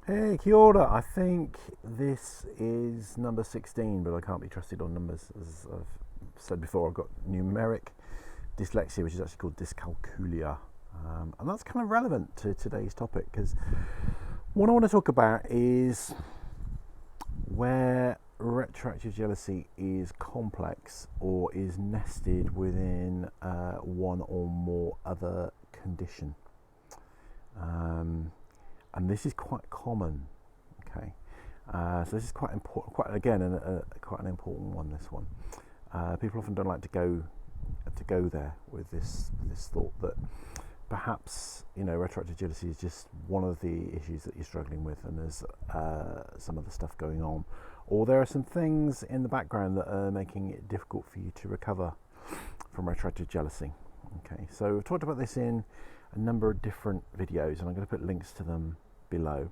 Hey, kia ora. I think this is number 16, but I can't be trusted on numbers. As I've said before, I've got numeric dyslexia, which is actually called dyscalculia. And that's kind of relevant to today's topic because what I want to talk about is where retroactive jealousy is complex or is nested within one or more other condition. And this is quite common. Okay, so this is quite important. Quite an important one. This one, people often don't like to go there with this thought that perhaps retroactive jealousy is just one of the issues that you're struggling with, and there's some other stuff going on, or there are some things in the background that are making it difficult for you to recover from retroactive jealousy. Okay, so we've talked about this in a number of different videos, and I'm going to put links to them below.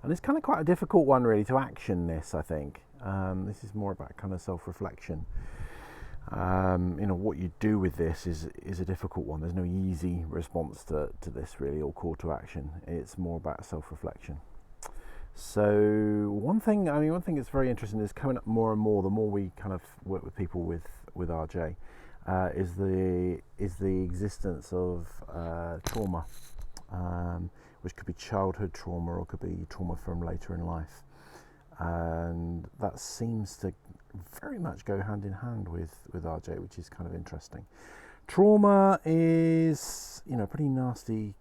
And it's kind of quite a difficult one really to action this, I think. This is more about kind of self-reflection. What you do with this is a difficult one. There's no easy response to this really, or call to action. It's more about self-reflection. So one thing that's very interesting is coming up more and more the more we kind of work with people with RJ, is the existence of trauma, which could be childhood trauma or could be trauma from later in life, and that seems to very much go hand in hand with RJ, which is kind of interesting. Trauma is a pretty nasty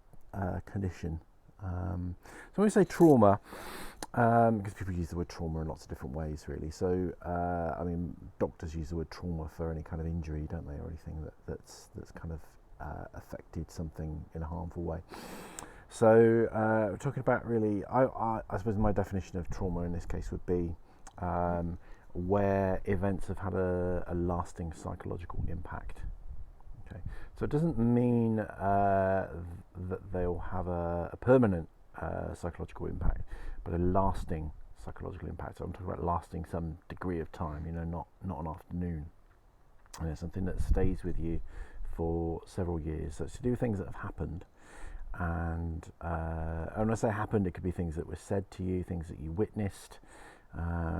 condition. So when we say trauma, because people use the word trauma in lots of different ways, really. So, doctors use the word trauma for any kind of injury, don't they, or anything that's kind of affected something in a harmful way. So, we're talking about really, I suppose my definition of trauma in this case would be where events have had a lasting psychological impact. Okay, so it doesn't mean that they'll have a permanent psychological impact, but a lasting psychological impact. So I'm talking about lasting some degree of time, not an afternoon. And it's something that stays with you for several years. So it's to do with things that have happened. And when I say happened, it could be things that were said to you, things that you witnessed.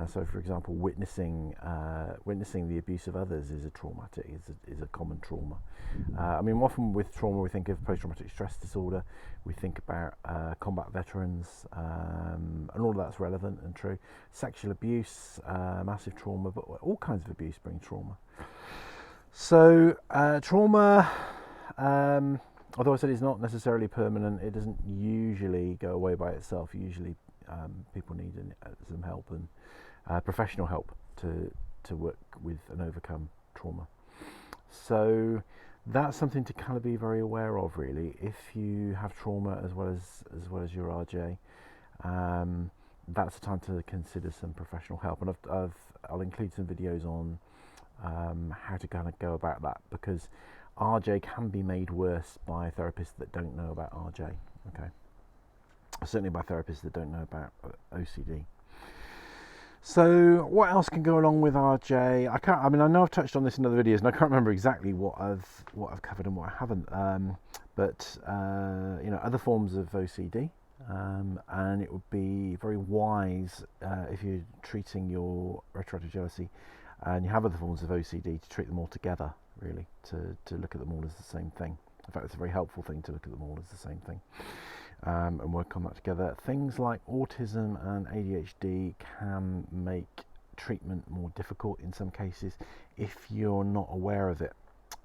So, for example, witnessing the abuse of others is a common trauma. Often with trauma we think of post-traumatic stress disorder, we think about combat veterans, and all of that's relevant and true. Sexual abuse, massive trauma, but all kinds of abuse bring trauma. So trauma, although I said it's not necessarily permanent, it doesn't usually go away by itself. Usually people need some help and professional help to work with and overcome trauma. So that's something to kind of be very aware of, really. If you have trauma as well as your RJ, that's a time to consider some professional help. And I'll include some videos on how to kind of go about that, because RJ can be made worse by therapists that don't know about RJ. Okay. Certainly by therapists that don't know about OCD. So what else can go along with RJ? I know I've touched on this in other videos, and I can't remember exactly what I've covered and what I haven't. But other forms of OCD, and it would be very wise if you're treating your retroactive jealousy, and you have other forms of OCD, to treat them all together. Really, to look at them all as the same thing. In fact, it's a very helpful thing to look at them all as the same thing. And work on that together. Things like autism and ADHD can make treatment more difficult in some cases if you're not aware of it.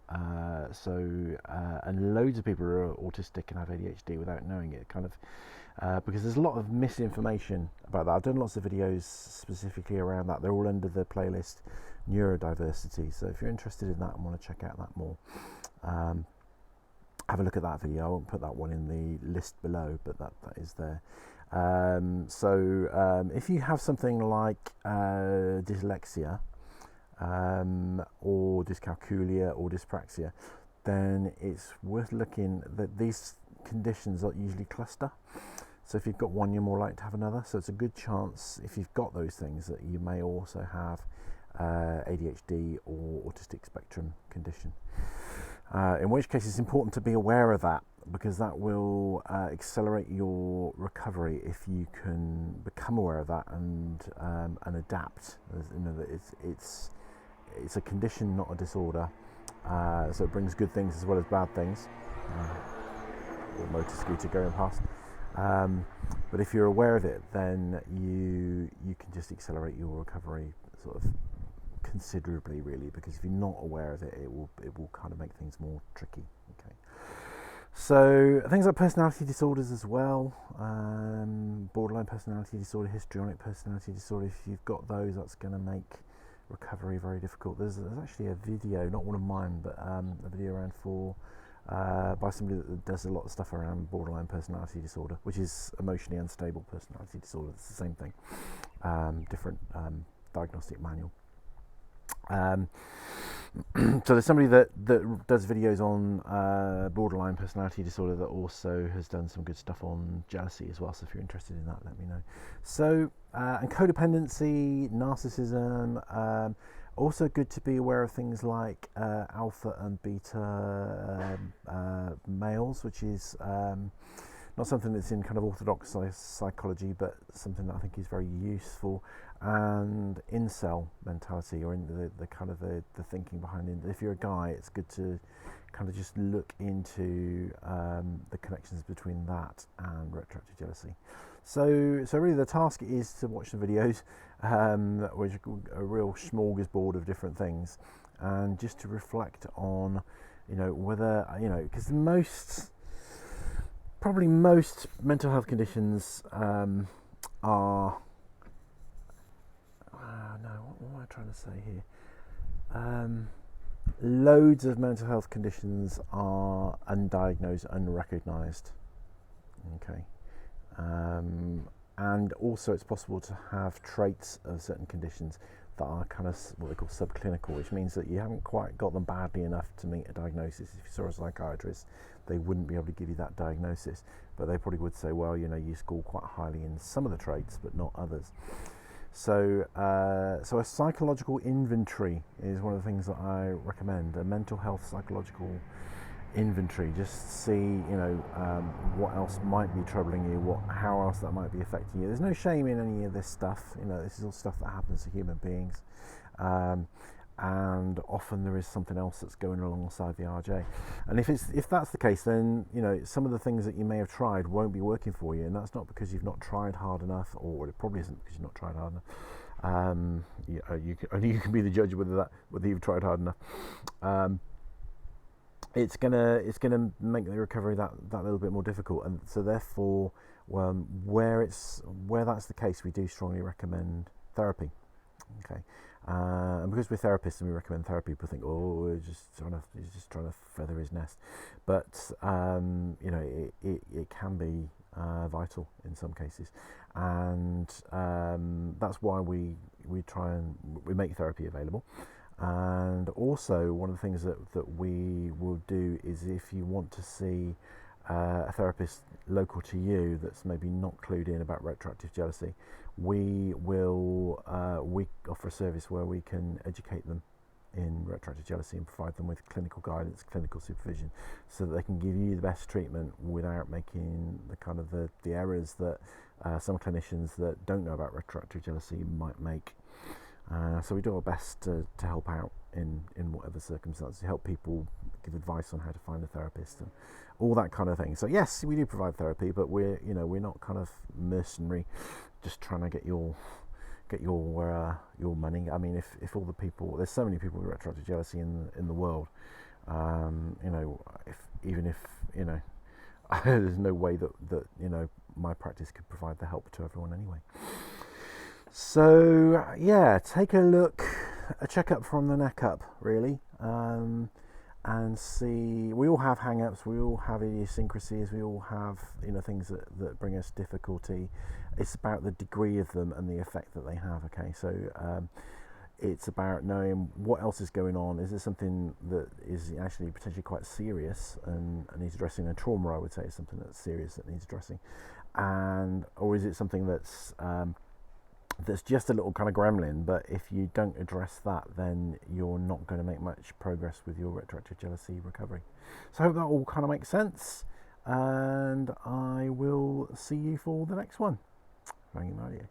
And loads of people are autistic and have ADHD without knowing it, because there's a lot of misinformation about that. I've done lots of videos specifically around that. They're all under the playlist Neurodiversity. So if you're interested in that and want to check out that more, have a look at that video. I won't put that one in the list below, but that is there. If you have something like dyslexia, or dyscalculia or dyspraxia, then it's worth looking that these conditions are usually cluster. So if you've got one, you're more likely to have another. So it's a good chance, if you've got those things, that you may also have ADHD or autistic spectrum condition. in which case it's important to be aware of that, because that will accelerate your recovery if you can become aware of that and adapt. You know, that it's a condition, not a disorder. So it brings good things as well as bad things. Or motor scooter going past. But if you're aware of it, then you can just accelerate your recovery sort of considerably, really, because if you're not aware of it, it will kind of make things more tricky. Okay. So things like personality disorders as well, borderline personality disorder, histrionic personality disorder. If you've got those, that's going to make recovery very difficult. There's actually a video, not one of mine, but a video around by somebody that does a lot of stuff around borderline personality disorder, which is emotionally unstable personality disorder. It's the same thing, different diagnostic manual. So there's somebody that does videos on borderline personality disorder that also has done some good stuff on jealousy as well. So if you're interested in that, let me know. So and codependency, narcissism. Also good to be aware of things like alpha and beta males, which is not something that's in kind of orthodox psychology, but something that I think is very useful. And incel mentality, or in the kind of the thinking behind it. If you're a guy, it's good to kind of just look into the connections between that and retroactive jealousy. So really the task is to watch the videos, which are a real smorgasbord of different things, and just to reflect on, whether, because probably most mental health conditions are, what am I trying to say here? Loads of mental health conditions are undiagnosed, unrecognised. Okay. And also it's possible to have traits of certain conditions that are kind of what they call subclinical, which means that you haven't quite got them badly enough to meet a diagnosis. If you saw a psychiatrist, they wouldn't be able to give you that diagnosis, but they probably would say, well, you score quite highly in some of the traits, but not others. So a psychological inventory is one of the things that I recommend, a mental health psychological inventory. Just see, what else might be troubling you, how else that might be affecting you. There's no shame in any of this stuff. This is all stuff that happens to human beings, and often there is something else that's going alongside the RJ. And if that's the case, then some of the things that you may have tried won't be working for you, and that's not because you've not tried hard enough, or it probably isn't because you've not tried hard enough. You can be the judge whether you've tried hard enough. It's gonna make the recovery that little bit more difficult, and so therefore, where that's the case, we do strongly recommend therapy. Okay, and because we're therapists and we recommend therapy, people think, oh, he's just trying to feather his nest, but it can be vital in some cases, and that's why we try and we make therapy available. And also, one of the things that we will do is, if you want to see a therapist local to you that's maybe not clued in about retroactive jealousy, we offer a service where we can educate them in retroactive jealousy and provide them with clinical guidance, clinical supervision, so that they can give you the best treatment without making the kind of the errors that some clinicians that don't know about retroactive jealousy might make. So we do our best to help out in whatever circumstances, to help people, give advice on how to find a therapist and all that kind of thing. So yes, we do provide therapy, but we're not kind of mercenary, just trying to get your money. I mean, if all the people, there's so many people with retroactive jealousy in the world, if there's no way that my practice could provide the help to everyone anyway. So yeah, take a checkup from the neck up, really, and see. We all have hang-ups, we all have idiosyncrasies, we all have things that bring us difficulty. It's about the degree of them and the effect that they have. Okay, so it's about knowing what else is going on. Is there something that is actually potentially quite serious and needs addressing? A trauma, I would say, is something that's serious that needs addressing, or is it something that's that's just a little kind of gremlin, but if you don't address that, then you're not going to make much progress with your retroactive jealousy recovery. So I hope that all kind of makes sense, and I will see you for the next one. Rangimarie.